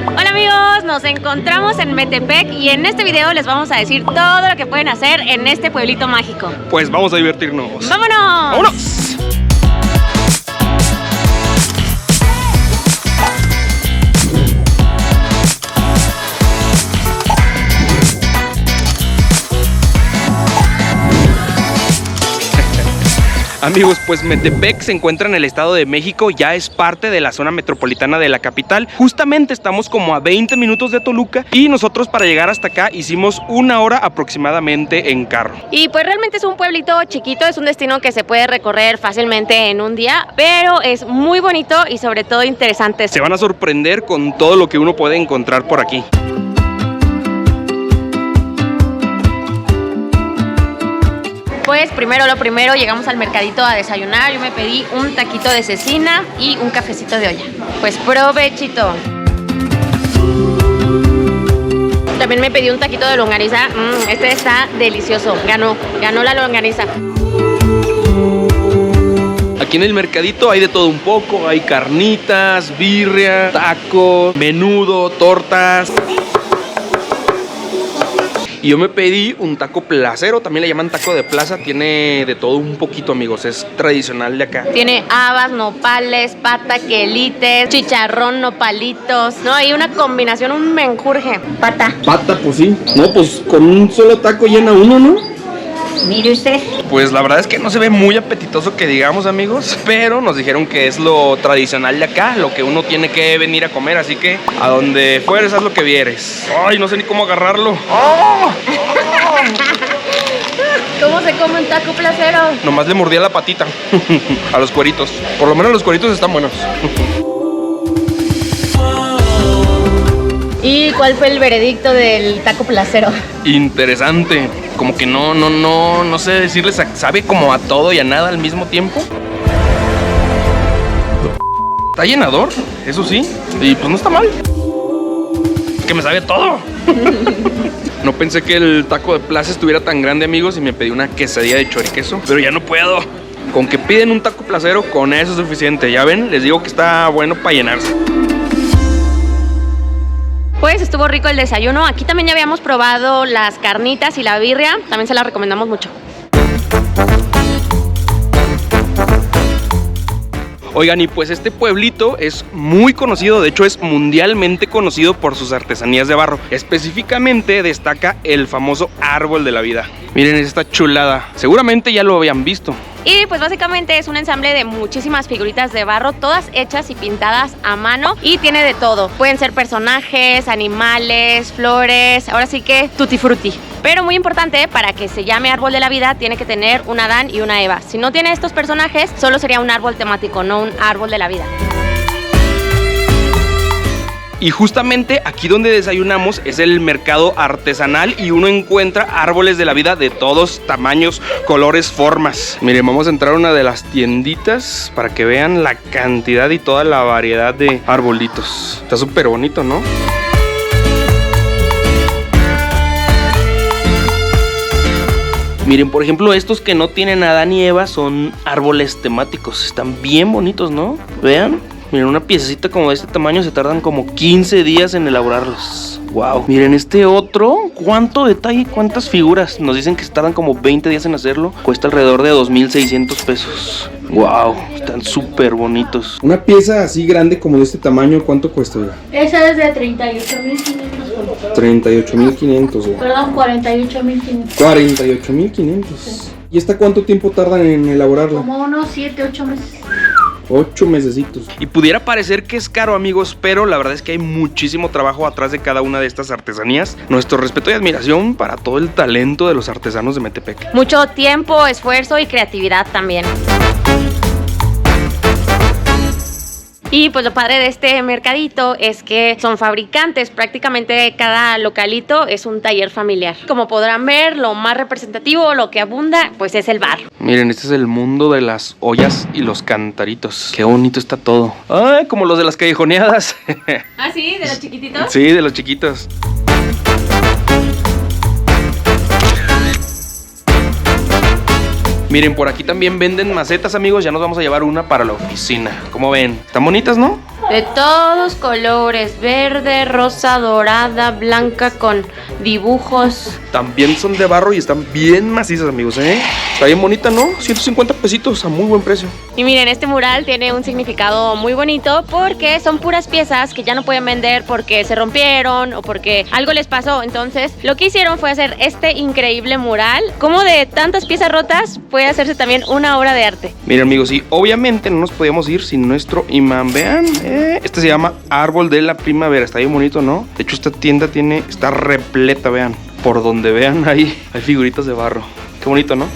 Hola amigos, nos encontramos en Metepec y en este video les vamos a decir todo lo que pueden hacer en este pueblito mágico. Pues vamos a divertirnos. ¡Vámonos! ¡Vámonos! Amigos, pues Metepec se encuentra en el Estado de México, ya es parte de la zona metropolitana de la capital. Justamente estamos como a 20 minutos de Toluca y nosotros para llegar hasta acá hicimos 1 hora aproximadamente en carro. Y pues realmente es un pueblito chiquito, es un destino que se puede recorrer fácilmente en un día, pero es muy bonito y sobre todo interesante. Se van a sorprender con todo lo que uno puede encontrar por aquí. Pues primero lo primero, llegamos al mercadito a desayunar. Yo me pedí un taquito de cecina y un cafecito de olla. Pues provechito. También me pedí un taquito de longaniza. Este está delicioso. Ganó la longaniza. Aquí en el mercadito hay de todo un poco. Hay carnitas, birria, tacos, menudo, tortas. Y yo me pedí un taco placero, también le llaman taco de plaza, tiene de todo un poquito, amigos, es tradicional de acá. Tiene habas, nopales, pata, quelites, chicharrón, nopalitos, ¿no? Hay una combinación, un menjurje. Pata. Pata, pues sí. No, pues con un solo taco llena uno, ¿no? Mire usted. Pues la verdad es que no se ve muy apetitoso que digamos, amigos, pero nos dijeron que es lo tradicional de acá, lo que uno tiene que venir a comer, así que a donde fueres haz lo que vieres. Ay, no sé ni cómo agarrarlo. ¡Oh! ¿Cómo se come un taco placero? Nomás le mordí a la patita, a los cueritos. Por lo menos los cueritos están buenos. ¿Y cuál fue el veredicto del taco placero? Interesante. Como que no sé decirles, sabe como a todo y a nada al mismo tiempo. Está llenador, eso sí. Y pues no está mal. Es que me sabe todo. No pensé que el taco de plaza estuviera tan grande, amigos, y me pedí una quesadilla de choriqueso, pero ya no puedo. Con que piden un taco placero, con eso es suficiente. Ya ven, les digo que está bueno para llenarse. Pues estuvo rico el desayuno. Aquí también ya habíamos probado las carnitas y la birria. También se las recomendamos mucho. Oigan, y pues este pueblito es muy conocido, de hecho es mundialmente conocido por sus artesanías de barro. Específicamente destaca el famoso árbol de la vida. Miren esta chulada, seguramente ya lo habían visto. Y pues básicamente es un ensamble de muchísimas figuritas de barro, todas hechas y pintadas a mano, y tiene de todo. Pueden ser personajes, animales, flores, ahora sí que tutti frutti. Pero muy importante, para que se llame árbol de la vida tiene que tener un Adán y una Eva. Si no tiene estos personajes, solo sería un árbol temático, no un árbol de la vida. Y justamente aquí donde desayunamos es el mercado artesanal y uno encuentra árboles de la vida de todos tamaños, colores, formas. Miren, vamos a entrar a una de las tienditas para que vean la cantidad y toda la variedad de arbolitos. Está súper bonito, ¿no? Miren, por ejemplo, estos que no tienen Adán ni Eva son árboles temáticos. Están bien bonitos, ¿no? Vean. Miren, una piececita como de este tamaño se tardan como 15 días en elaborarlos. Wow. Miren, este otro, cuánto detalle, cuántas figuras. Nos dicen que se tardan como 20 días en hacerlo. Cuesta alrededor de 2,600 pesos. Wow, están súper bonitos. Una pieza así grande como de este tamaño, ¿cuánto cuesta? Esa es de 38,500. 38,500. Perdón, 48,500. 48,500. ¿Y esta cuánto tiempo tardan en elaborarla? Como unos 7, 8 meses. 8 mesecitos. Y pudiera parecer que es caro, amigos, pero la verdad es que hay muchísimo trabajo atrás de cada una de estas artesanías. Nuestro respeto y admiración para todo el talento de los artesanos de Metepec. Mucho tiempo, esfuerzo y creatividad también. Y pues lo padre de este mercadito es que son fabricantes, prácticamente cada localito es un taller familiar. Como podrán ver, lo más representativo, lo que abunda, pues es el barro. Miren, este es el mundo de las ollas y los cantaritos. Qué bonito está todo. Ay, como los de las callejoneadas. ¿Ah, sí? ¿De los chiquititos? Sí, de los chiquitos. Miren, por aquí también venden macetas, amigos. Ya nos vamos a llevar una para la oficina. ¿Cómo ven? ¿Están bonitas, no? de todos colores, verde, rosa, dorada, blanca con dibujos. También son de barro y están bien macizas, amigos, Está bien bonita, ¿no? 150 pesitos a muy buen precio. Y miren, este mural tiene un significado muy bonito porque son puras piezas que ya no pueden vender porque se rompieron o porque algo les pasó. Entonces, lo que hicieron fue hacer este increíble mural. Como de tantas piezas rotas puede hacerse también una obra de arte. Miren, amigos, y obviamente no nos podíamos ir sin nuestro imán. Vean, este se llama Árbol de la Primavera. Está bien bonito, ¿no? De hecho, esta tienda está repleta, vean. Por donde vean ahí hay figuritas de barro. Qué bonito, ¿no?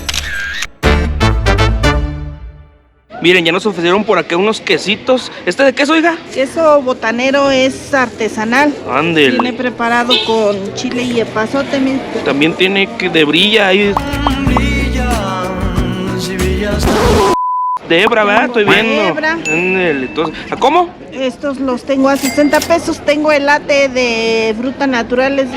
Miren, ya nos ofrecieron por acá unos quesitos. ¿Este de queso, oiga? Queso botanero es artesanal. Ándele. Viene preparado con chile y epazote. También tiene de brilla ahí. De hebra, ¿verdad? Estoy viendo. De hebra. Ándele. Entonces, ¿a cómo? Estos los tengo a 60 pesos. Tengo el latte de frutas naturales.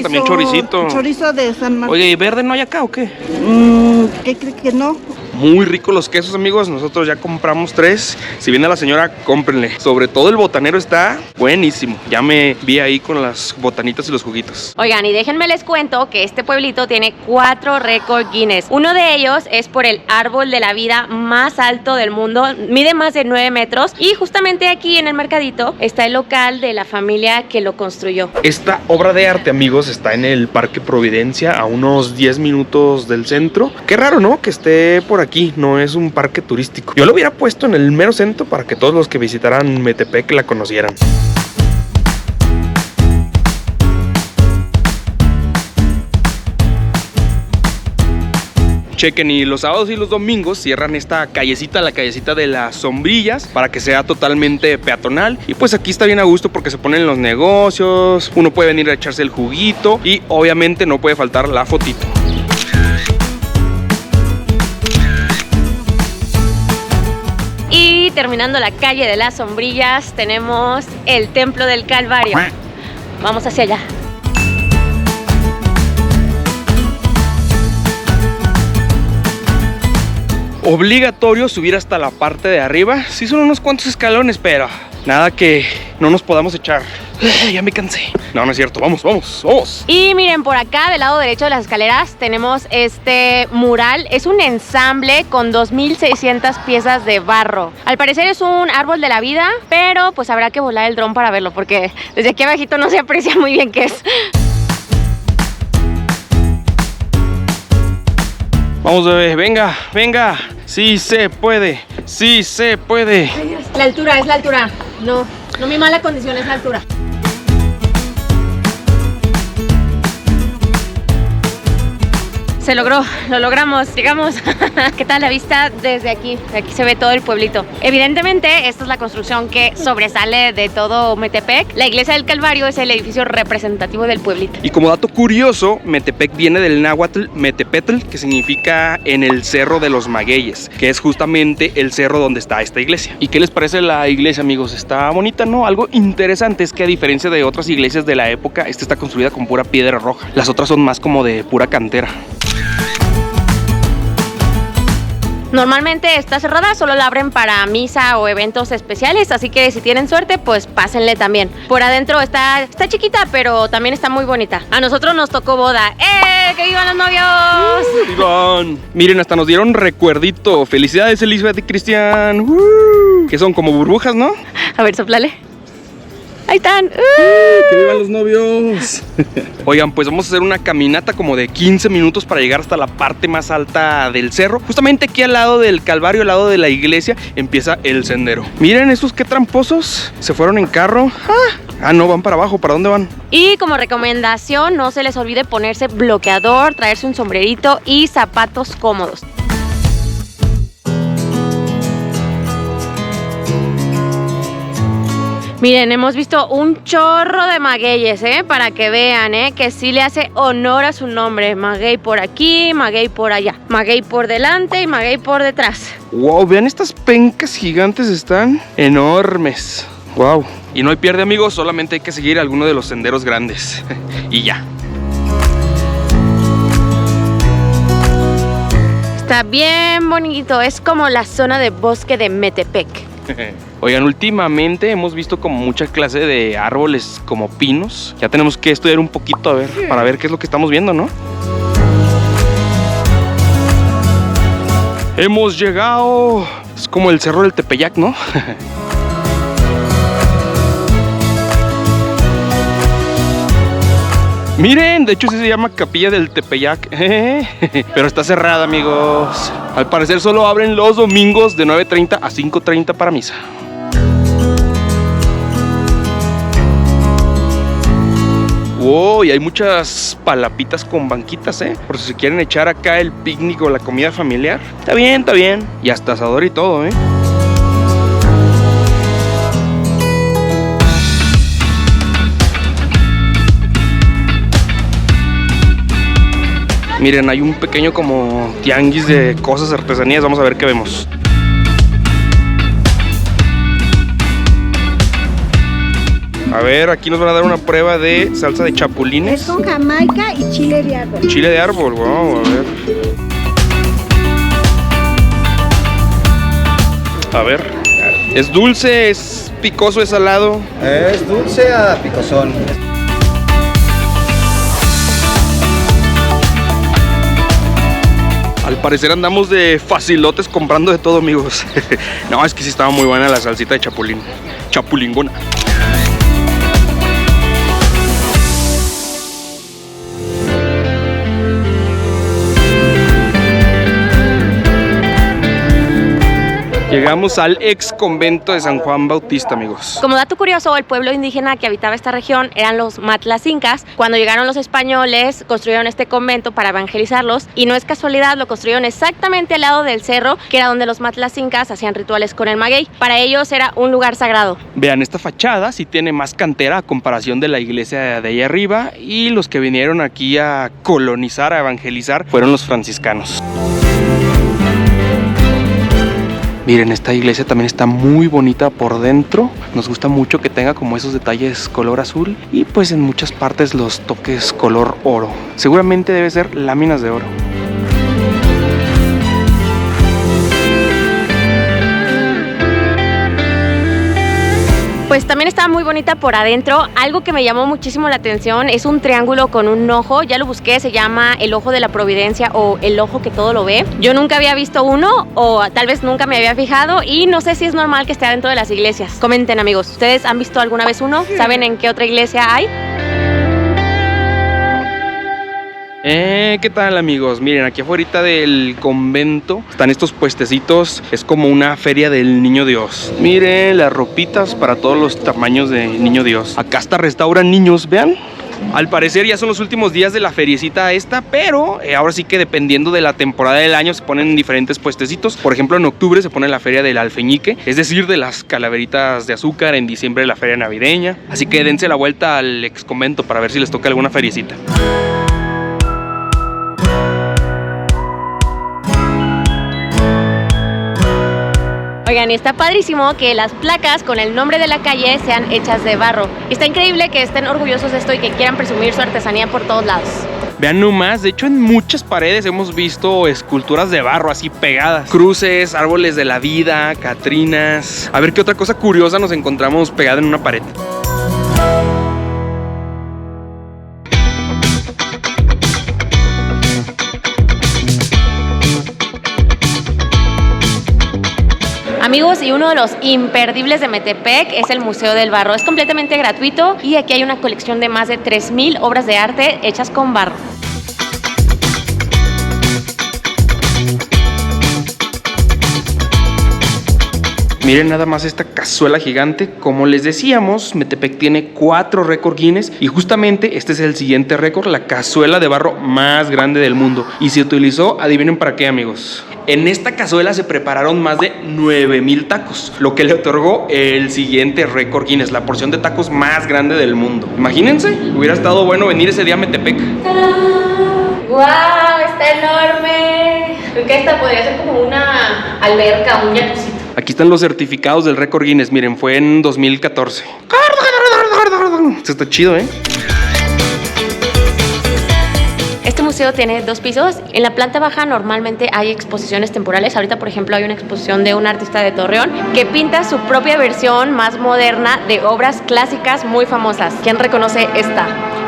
También choricito. Chorizo de San Martín. Oye, ¿y verde no hay acá o qué? ¿Qué cree que no? Muy ricos los quesos, amigos. Nosotros ya compramos 3. Si viene la señora, cómprenle. Sobre todo el botanero está buenísimo. Ya me vi ahí con las botanitas y los juguitos. Oigan, y déjenme les cuento que este pueblito tiene 4 récords Guinness. Uno de ellos es por el árbol de la vida más alto del mundo. Mide más de 9 metros. Y justamente aquí en el mercadito está el local de la familia que lo construyó. Esta obra de arte, amigos, está en el Parque Providencia, a unos 10 minutos del centro. Qué raro, ¿no? Que esté por aquí, no es un parque turístico. Yo lo hubiera puesto en el mero centro para que todos los que visitaran Metepec la conocieran. Chequen, y los sábados y los domingos cierran esta callecita, la callecita de las sombrillas, para que sea totalmente peatonal. Y pues aquí está bien a gusto porque se ponen los negocios, uno puede venir a echarse el juguito y obviamente no puede faltar la fotito. Y terminando la calle de las sombrillas tenemos el Templo del Calvario. Vamos hacia allá. Obligatorio subir hasta la parte de arriba. Sí son unos cuantos escalones, pero nada que no nos podamos echar. Ya me cansé. No, no es cierto. Vamos, vamos, vamos. Y miren, por acá del lado derecho de las escaleras tenemos este mural. Es un ensamble con 2600 piezas de barro. Al parecer es un árbol de la vida, pero pues habrá que volar el dron para verlo porque desde aquí abajito no se aprecia muy bien qué es. Vamos, bebé, venga, venga. Sí se puede, sí se puede. La altura, es la altura. No mi mala condición, es la altura. Se logró, lo logramos, llegamos. ¿Qué tal la vista desde aquí? De aquí se ve todo el pueblito. Evidentemente, esta es la construcción que sobresale de todo Metepec. La iglesia del Calvario es el edificio representativo del pueblito. Y como dato curioso, Metepec viene del náhuatl Metepetl, que significa en el cerro de los magueyes, que es justamente el cerro donde está esta iglesia. ¿Y qué les parece la iglesia, amigos? Está bonita, ¿no? Algo interesante es que a diferencia de otras iglesias de la época, esta está construida con pura piedra roja. Las otras son más como de pura cantera. Normalmente está cerrada, solo la abren para misa o eventos especiales, así que si tienen suerte, pues pásenle también. Por adentro está chiquita, pero también está muy bonita. A nosotros nos tocó boda. ¡Que vivan los novios! ¡Vivan! Miren, hasta nos dieron recuerdito. ¡Felicidades, Elizabeth y Cristian! Que son como burbujas, ¿no? A ver, soplale. Ahí están. ¡Que vivan los novios! Oigan, pues vamos a hacer una caminata como de 15 minutos para llegar hasta la parte más alta del cerro. Justamente aquí al lado del Calvario, al lado de la iglesia, empieza el sendero. Miren esos qué tramposos. Se fueron en carro. No, van para abajo. ¿Para dónde van? Y como recomendación, no se les olvide ponerse bloqueador, traerse un sombrerito y zapatos cómodos. Miren, hemos visto un chorro de magueyes, para que vean, que sí le hace honor a su nombre. Maguey por aquí, maguey por allá, maguey por delante y maguey por detrás. Wow, vean estas pencas gigantes, están enormes. Wow. Y no hay pierde, amigos, solamente hay que seguir alguno de los senderos grandes. Y ya. Está bien bonito, es como la zona de bosque de Metepec. Oigan, últimamente hemos visto como mucha clase de árboles como pinos. Ya tenemos que estudiar un poquito a ver, para ver qué es lo que estamos viendo, ¿no? Hemos llegado. Es como el cerro del Tepeyac, ¿no? Miren, de hecho sí se llama Capilla del Tepeyac. Pero está cerrada, amigos. Al parecer solo abren los domingos de 9:30 a 5:30 para misa. Wow, y hay muchas palapitas con banquitas, por si se quieren echar acá el picnic o la comida familiar. Está bien, está bien. Y hasta asador y todo, Miren, hay un pequeño como tianguis de cosas, artesanías. Vamos a ver qué vemos. A ver, aquí nos van a dar una prueba de salsa de chapulines. Es con jamaica y chile de árbol. Chile de árbol, wow, a ver. A ver. ¿Es dulce, es picoso, es salado? Es dulce a picosón. Al parecer andamos de facilotes comprando de todo, amigos. No, es que sí estaba muy buena la salsita de chapulín. Chapulingona. Llegamos al ex convento de San Juan Bautista, amigos. Como dato curioso, el pueblo indígena que habitaba esta región eran los matlacincas. Cuando llegaron los españoles, construyeron este convento para evangelizarlos y no es casualidad, lo construyeron exactamente al lado del cerro, que era donde los matlacincas hacían rituales con el maguey. Para ellos era un lugar sagrado. Vean, esta fachada sí tiene más cantera a comparación de la iglesia de ahí arriba, y los que vinieron aquí a colonizar, a evangelizar, fueron los franciscanos. Miren, esta iglesia también está muy bonita por dentro. Nos gusta mucho que tenga como esos detalles color azul y pues en muchas partes los toques color oro. Seguramente debe ser láminas de oro. Pues también está muy bonita por adentro. Algo que me llamó muchísimo la atención es un triángulo con un ojo. Ya lo busqué, se llama el ojo de la providencia o el ojo que todo lo ve. Yo nunca había visto uno, o tal vez nunca me había fijado, y no sé si es normal que esté adentro de las iglesias. Comenten, amigos, ¿ustedes han visto alguna vez uno? ¿Saben en qué otra iglesia hay? ¿Qué tal, amigos? Miren, aquí afuera del convento están estos puestecitos. Es como una feria del Niño Dios. Miren, las ropitas para todos los tamaños de Niño Dios. Acá hasta restauran niños, vean. Al parecer ya son los últimos días de la feriecita esta, pero ahora sí que dependiendo de la temporada del año se ponen diferentes puestecitos. Por ejemplo, en octubre se pone la feria del alfeñique, es decir, de las calaveritas de azúcar. En diciembre la feria navideña. Así que dense la vuelta al ex convento para ver si les toca alguna feriecita. Oigan, y está padrísimo que las placas con el nombre de la calle sean hechas de barro. Está increíble que estén orgullosos de esto y que quieran presumir su artesanía por todos lados. Vean nomás, de hecho en muchas paredes hemos visto esculturas de barro así pegadas. Cruces, árboles de la vida, catrinas. A ver qué otra cosa curiosa nos encontramos pegada en una pared. Amigos, y uno de los imperdibles de Metepec es el Museo del Barro. Es completamente gratuito y aquí hay una colección de más de 3000 obras de arte hechas con barro. Miren nada más esta cazuela gigante. Como les decíamos, Metepec tiene 4 récord Guinness y justamente este es el siguiente récord, la cazuela de barro más grande del mundo. Y se utilizó, adivinen para qué, amigos. En esta cazuela se prepararon más de 9000 tacos, lo que le otorgó el siguiente récord Guinness, la porción de tacos más grande del mundo. Imagínense, hubiera estado bueno venir ese día a Metepec. ¡Wow! Está enorme. Creo que esta podría ser como una alberca, un jacuzzi. Aquí están los certificados del récord Guinness. Miren, fue en 2014. Esto está chido, ¿eh? Este museo museo tiene 2 pisos. En la planta baja normalmente hay exposiciones temporales. Ahorita, por ejemplo, hay una exposición de un artista de Torreón que pinta su propia versión más moderna de obras clásicas muy famosas. ¿Quién reconoce esta?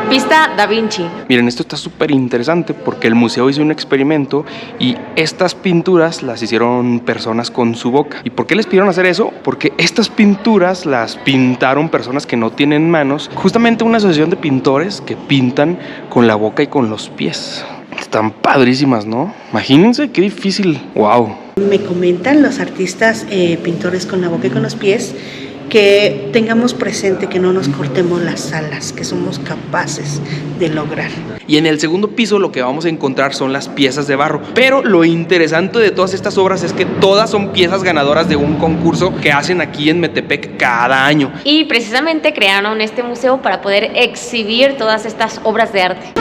Vista Da Vinci. Miren, esto está súper interesante porque el museo hizo un experimento y estas pinturas las hicieron personas con su boca. ¿Y por qué les pidieron hacer eso? Porque estas pinturas las pintaron personas que no tienen manos, justamente una asociación de pintores que pintan con la boca y con los pies. Están padrísimas, ¿no? Imagínense qué difícil. ¡Wow! Me comentan los artistas pintores con la boca y con los pies que tengamos presente que no nos cortemos las alas, que somos capaces de lograr. Y en el segundo piso lo que vamos a encontrar son las piezas de barro. Pero lo interesante de todas estas obras es que todas son piezas ganadoras de un concurso que hacen aquí en Metepec cada año. Y precisamente crearon este museo para poder exhibir todas estas obras de arte.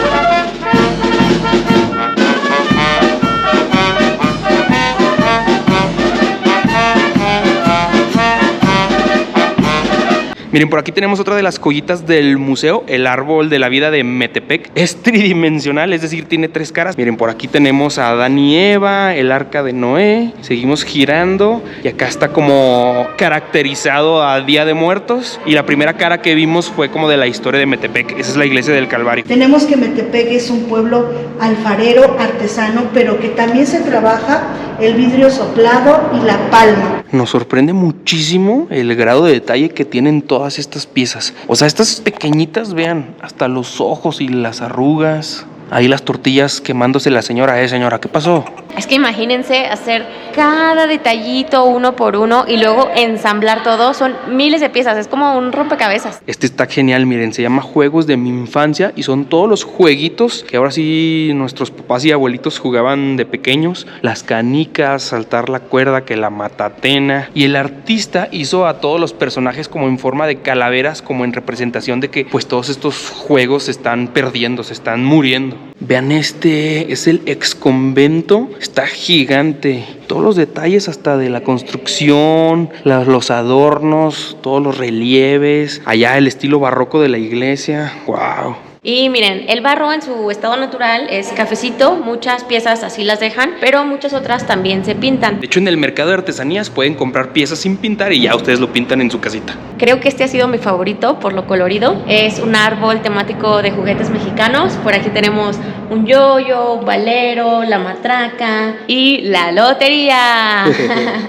Miren, por aquí tenemos otra de las joyitas del museo, el árbol de la vida de Metepec. Es tridimensional, es decir, tiene 3 caras. Miren, por aquí tenemos a Adán y Eva, el arca de Noé. Seguimos girando y acá está como caracterizado a Día de Muertos. Y la primera cara que vimos fue como de la historia de Metepec. Esa es la iglesia del Calvario. Tenemos que Metepec es un pueblo alfarero, artesano, pero que también se trabaja el vidrio soplado y la palma. Nos sorprende muchísimo el grado de detalle que tienen todas estas piezas. O sea, estas pequeñitas, vean, hasta los ojos y las arrugas. Ahí las tortillas quemándose la señora. Señora, ¿qué pasó? Es que imagínense hacer cada detallito uno por uno y luego ensamblar todo. Son miles de piezas, es como un rompecabezas. Este está genial, miren, se llama Juegos de mi infancia y son todos los jueguitos que ahora sí nuestros papás y abuelitos jugaban de pequeños. Las canicas, saltar la cuerda, que la matatena. Y el artista hizo a todos los personajes como en forma de calaveras, como en representación de que pues todos estos juegos se están perdiendo, se están muriendo. Vean, este es el ex convento, está gigante. Todos los detalles hasta de la construcción, los adornos, todos los relieves. Allá el estilo barroco de la iglesia. ¡Wow! Y miren, el barro en su estado natural es cafecito, muchas piezas así las dejan, pero muchas otras también se pintan. De hecho, en el mercado de artesanías pueden comprar piezas sin pintar y ya ustedes lo pintan en su casita. Creo que este ha sido mi favorito por lo colorido. Es un árbol temático de juguetes mexicanos. Por aquí tenemos un yoyo, un valero, la matraca y la lotería.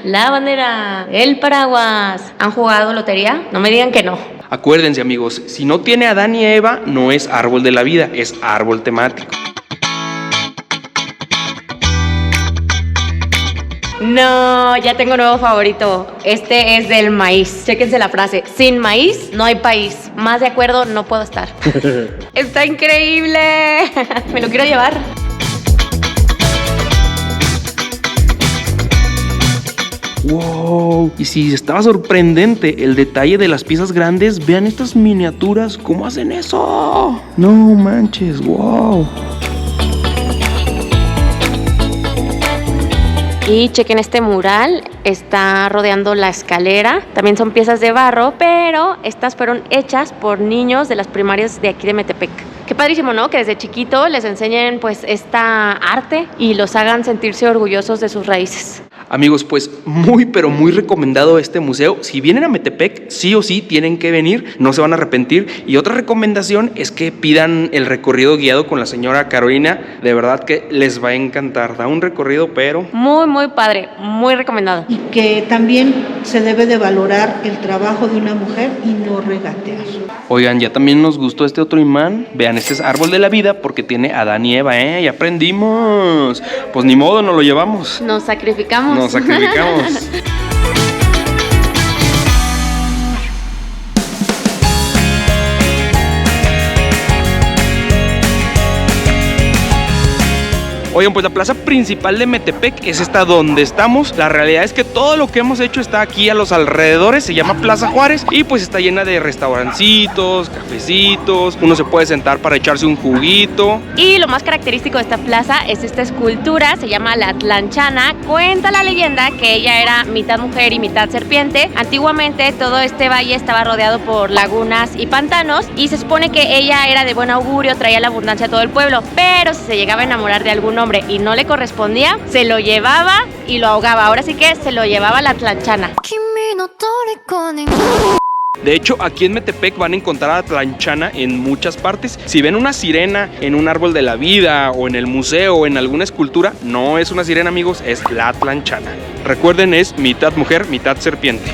La bandera, el paraguas. ¿Han jugado lotería? No me digan que no. Acuérdense, amigos, si no tiene Adán y Eva, no es árbol de la vida, es árbol temático. No, ya tengo un nuevo favorito. Este es del maíz. Chéquense la frase. Sin maíz no hay país. Más de acuerdo no puedo estar. Está increíble. Me lo quiero llevar. ¡Wow! Y si estaba sorprendente el detalle de las piezas grandes, vean estas miniaturas, ¿cómo hacen eso? No manches, ¡wow! Y chequen este mural, está rodeando la escalera. También son piezas de barro, pero estas fueron hechas por niños de las primarias de aquí de Metepec. Qué padrísimo, ¿no? Que desde chiquito les enseñen pues esta arte y los hagan sentirse orgullosos de sus raíces. Amigos, pues muy pero muy recomendado este museo. Si vienen a Metepec, sí o sí tienen que venir, no se van a arrepentir. Y otra recomendación es que pidan el recorrido guiado con la señora Carolina. De verdad que les va a encantar. Da un recorrido, pero muy padre, muy recomendado. Y que también se debe de valorar el trabajo de una mujer y no regatear. Oigan, ya también nos gustó este otro imán. Vean, este es árbol de la vida porque tiene a Adán y Eva, ya aprendimos. Pues ni modo, nos lo llevamos. Nos sacrificamos. Nos sacrificamos. Oigan, pues la plaza principal de Metepec es esta donde estamos. La realidad es que todo lo que hemos hecho está aquí a los alrededores. Se llama Plaza Juárez y pues está llena de restaurancitos, cafecitos. Uno se puede sentar para echarse un juguito. Y lo más característico de esta plaza es esta escultura, se llama la Tlanchana. Cuenta la leyenda que ella era mitad mujer y mitad serpiente. Antiguamente todo este valle estaba rodeado por lagunas y pantanos y se supone que ella era de buen augurio, traía la abundancia a todo el pueblo, pero si se llegaba a enamorar de algún hombre y no le correspondía, se lo llevaba y lo ahogaba. Ahora sí que se lo llevaba la Tlanchana. De hecho, aquí en Metepec van a encontrar a la Tlanchana en muchas partes. Si ven una sirena en un árbol de la vida o en el museo o en alguna escultura, no es una sirena, amigos, es la Tlanchana. Recuerden, es mitad mujer, mitad serpiente.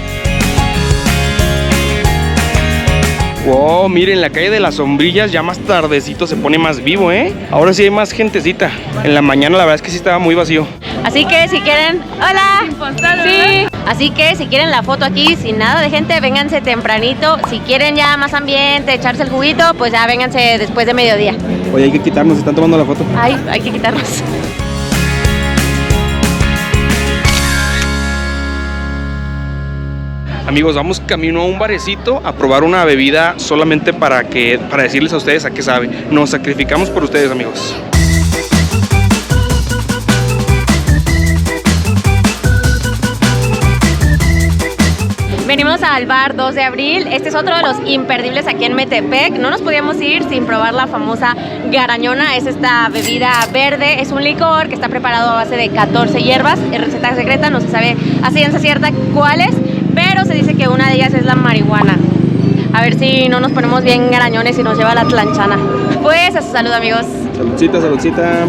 Wow, miren, la calle de las sombrillas ya más tardecito se pone más vivo, ¿eh? Ahora sí hay más gentecita. En la mañana la verdad es que sí estaba muy vacío. Así que si quieren... ¡Hola! Sí. Así que si quieren la foto aquí sin nada de gente, vénganse tempranito. Si quieren ya más ambiente, echarse el juguito, pues ya vénganse después de mediodía. Oye, hay que quitarnos, están tomando la foto. Ay, hay que quitarnos. Amigos, vamos camino a un barecito a probar una bebida solamente para decirles a ustedes a qué sabe. Nos sacrificamos por ustedes, amigos. Venimos al bar 2 de abril. Este es otro de los imperdibles aquí en Metepec. No nos podíamos ir sin probar la famosa garañona. Es esta bebida verde. Es un licor que está preparado a base de 14 hierbas. Es receta secreta, no se sabe a ciencia cierta cuál es, pero se dice que una de ellas es la marihuana. A ver si no nos ponemos bien garañones y nos lleva la Tlanchana. Pues a su salud, amigos. Saludcita, saludcita.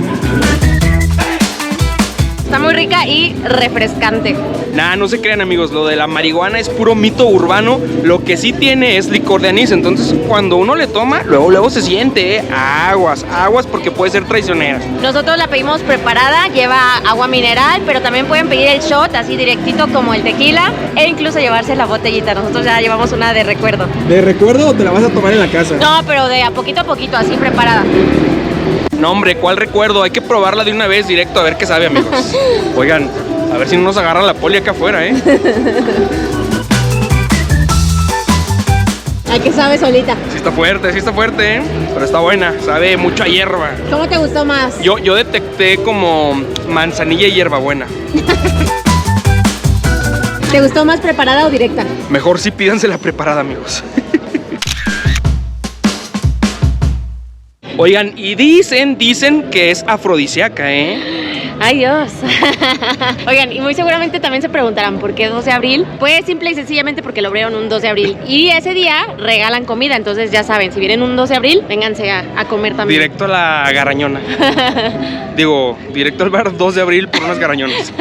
Está muy rica y refrescante. Nah, no se crean, amigos, lo de la marihuana es puro mito urbano. Lo que sí tiene es licor de anís. Entonces cuando uno le toma, luego se siente, ¿eh? Aguas porque puede ser traicionera. Nosotros la pedimos preparada, lleva agua mineral, pero también pueden pedir el shot así directito como el tequila e incluso llevarse la botellita. Nosotros ya llevamos una de recuerdo. ¿De recuerdo o te la vas a tomar en la casa? No, pero de a poquito, así preparada. No, hombre, ¿cuál recuerdo? Hay que probarla de una vez directo a ver qué sabe, amigos. Oigan, a ver si no nos agarran la poli acá afuera, ¿eh? ¿A qué sabe solita? Sí está fuerte, ¿eh? Pero está buena, sabe mucho a hierba. ¿Cómo te gustó más? Yo detecté como manzanilla y hierbabuena. ¿Te gustó más preparada o directa? Mejor sí pídansela preparada, amigos. Oigan, y dicen que es afrodisíaca, ¿eh? Ay, Dios. Oigan, y muy seguramente también se preguntarán ¿por qué 2 de abril? Pues simple y sencillamente porque lo abrieron un 2 de abril. Y ese día regalan comida, entonces ya saben, si vienen un 2 de abril, vénganse a comer también. Directo a la garañona. Digo, directo al bar 2 de abril por unas garañonas.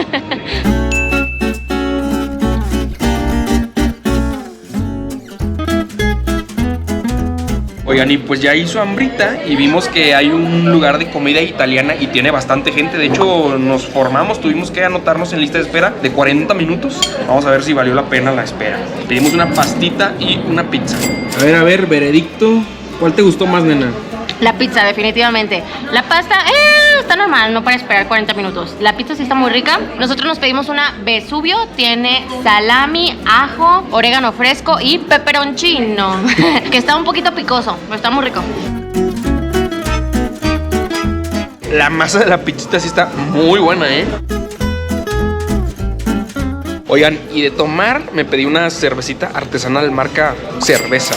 Oigan, y pues ya hizo hambrita y vimos que hay un lugar de comida italiana y tiene bastante gente. De hecho, nos formamos, tuvimos que anotarnos en lista de espera de 40 minutos. Vamos a ver si valió la pena la espera. Pedimos una pastita y una pizza. A ver, veredicto. ¿Cuál te gustó más, nena? La pizza, definitivamente. La pasta, está normal, no para esperar 40 minutos. La pizza sí está muy rica. Nosotros nos pedimos una Vesubio, tiene salami, ajo, orégano fresco y peperoncino, que está un poquito picoso, pero está muy rico. La masa de la pizzita sí está muy buena, ¿eh? Oigan, y de tomar me pedí una cervecita artesanal marca Cerveza.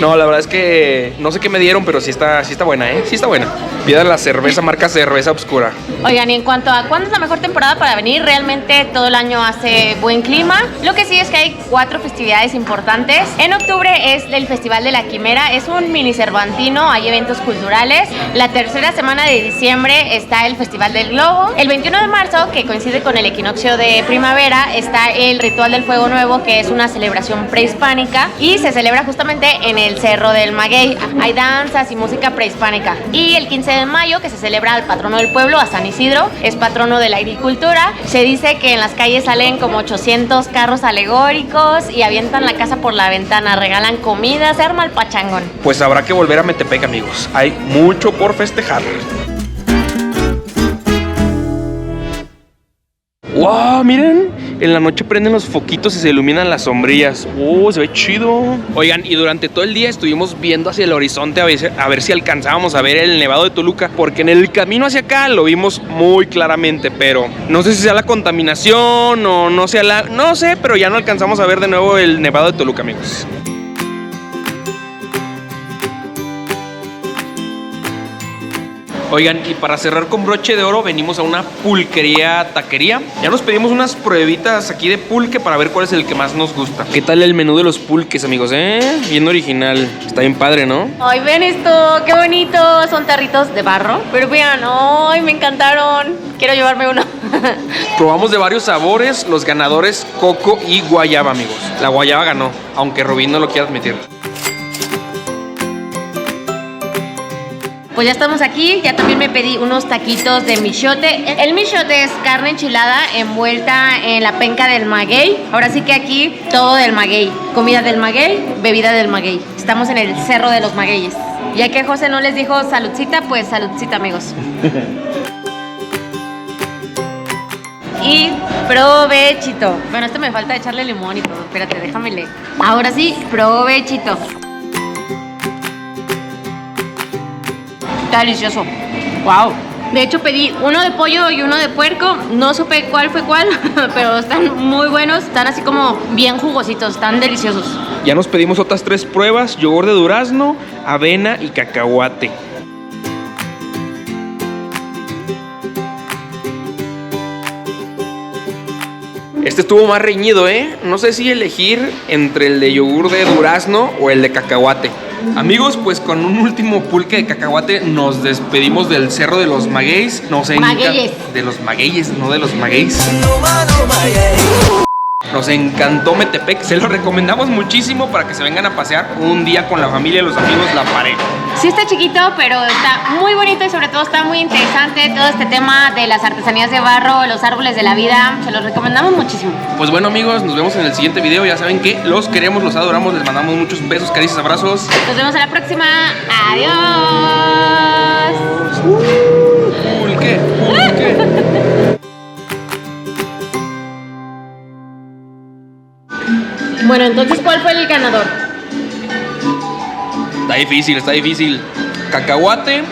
No, la verdad es que no sé qué me dieron, pero sí está buena, ¿eh? Sí está buena. Pidan la cerveza marca Cerveza Obscura. Oigan, y en cuanto a cuándo es la mejor temporada para venir, realmente todo el año hace buen clima. Lo que sí es que hay 4 festividades importantes. En octubre es el Festival de la Quimera, es un mini cervantino, hay eventos culturales. La tercera semana de diciembre está el Festival del Globo. El 21 de marzo, que coincide con el equinoccio de primavera, está el Ritual del Fuego Nuevo, que es una celebración prehispánica y se celebra justamente en el Cerro del Maguey. Hay danzas y música prehispánica. Y el 15 de mayo, que se celebra al patrono del pueblo, a San Isidro, es patrono de la agricultura. Se dice que en las calles salen como 800 carros alegóricos y avientan la casa por la ventana, regalan comida, se arma el pachangón. Pues habrá que volver a Metepec, amigos. Hay mucho por festejar. ¡Wow! Miren, en la noche prenden los foquitos y se iluminan las sombrillas. ¡Oh, se ve chido! Oigan, y durante todo el día estuvimos viendo hacia el horizonte a ver si alcanzábamos a ver el Nevado de Toluca, porque en el camino hacia acá lo vimos muy claramente, pero no sé si sea la contaminación o no sea la... No sé, pero ya no alcanzamos a ver de nuevo el Nevado de Toluca, amigos. Oigan, y para cerrar con broche de oro, venimos a una pulquería taquería. Ya nos pedimos unas pruebitas aquí de pulque para ver cuál es el que más nos gusta. ¿Qué tal el menú de los pulques, amigos? Bien original. Está bien padre, ¿no? Ay, ven esto, qué bonito. Son tarritos de barro. Pero vean, ay, me encantaron. Quiero llevarme uno. Probamos de varios sabores, los ganadores coco y guayaba, amigos. La guayaba ganó, aunque Rubín no lo quiera admitir. Pues ya estamos aquí, ya también me pedí unos taquitos de michote. El michote es carne enchilada envuelta en la penca del maguey. Ahora sí que aquí todo del maguey. Comida del maguey, bebida del maguey. Estamos en el Cerro de los Magueyes. Ya que José no les dijo saludcita, pues saludcita, amigos. Y provechito. Bueno, esto me falta echarle limón y todo. Espérate, déjame leer. Ahora sí, provechito. Está delicioso. Wow. De hecho pedí uno de pollo y uno de puerco. No supe cuál fue cuál, pero están muy buenos. Están así como bien jugositos, están deliciosos. Ya nos pedimos otras 3 pruebas: yogur de durazno, avena y cacahuate. Este estuvo más reñido, ¿eh? No sé si elegir entre el de yogur de durazno o el de cacahuate. Amigos, pues con un último pulque de cacahuate nos despedimos del Cerro de los Magueyes. Magueyes. De los Magueyes, no de los Magueyes. Nos encantó Metepec, se lo recomendamos muchísimo para que se vengan a pasear un día con la familia, los amigos, la pareja. Sí está chiquito, pero está muy bonito y sobre todo está muy interesante todo este tema de las artesanías de barro, los árboles de la vida. Se los recomendamos muchísimo. Pues bueno, amigos, nos vemos en el siguiente video. Ya saben que los queremos, los adoramos, les mandamos muchos besos, caricias, abrazos. Nos vemos en la próxima. Adiós. Pulque, pulque. Bueno, entonces, ¿cuál fue el ganador? Está difícil, está difícil. Cacahuate,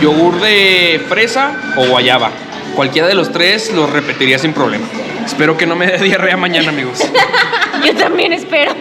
yogur de fresa o guayaba. Cualquiera de los 3 los repetiría sin problema. Espero que no me dé diarrea mañana, amigos. Yo también espero.